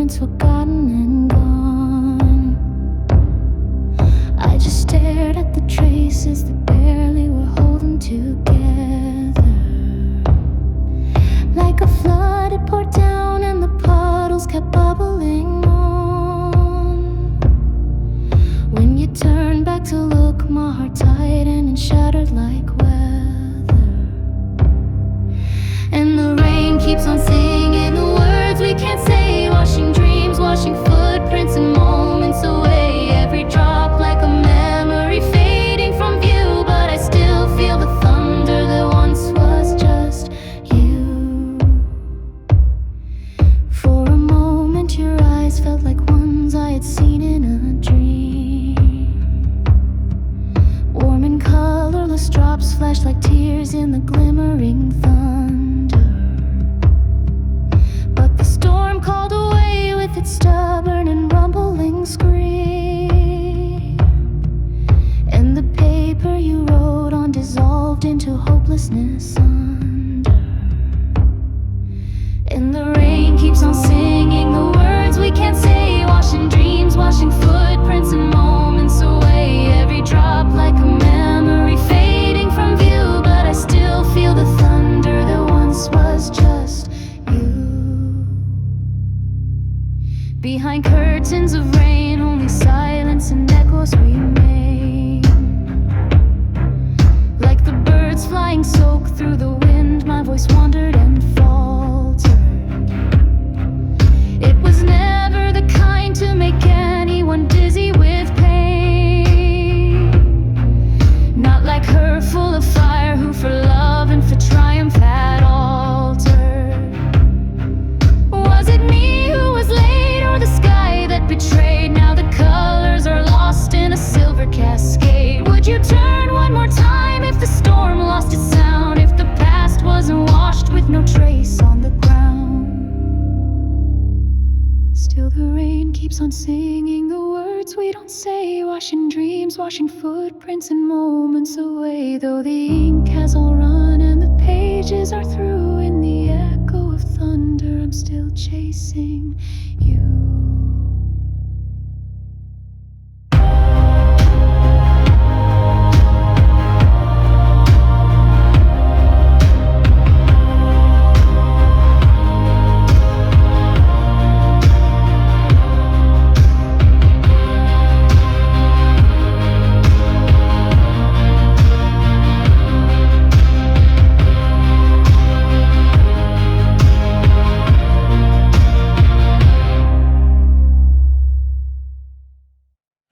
moments forgotten and gone. I just stared at the traces that barely were holding together. Like a flood it poured down and the puddles kept bubbling on. When you turned back to look, my heart tightened and shattered like weather. And the rain keeps on singing the words we can't say, washing dreams, washing footprints and moments away. Every drop like a memory fading from view, but I still feel the thunder that once was just you. For a moment your eyes felt like ones I had seen in a dream. Warm and colorless drops flashed like tears in the glimmering thunder. But the storm called away with its stubborn and rumbling scream. And the paper you wrote on dissolved into hopelessness under. And the rain keeps on singing the words we can't say, washing dreams, washing footprints and moments away. Every drop like a memory fading from view, but I still feel the thunder that once was just you. Behind curtains of rain, only silence and echoes remain. Like the birds flying soaked through the wind, my voice wandered and faltered. It was never the kind to make anyone dizzy with pain. Not like her, full of fire, who for love and for triumph had altered. Was it me who was late, or the sky that betrayed? Now the colors are lost in a silver cascade. Would you turn one more time if the storm lost its sound? If the past wasn't washed with no trace on the ground? Still the rain keeps on singing the words we don't say, washing dreams, washing footprints and moments away. Though the ink has all run and the pages are through, in the echo of thunder I'm still chasing you.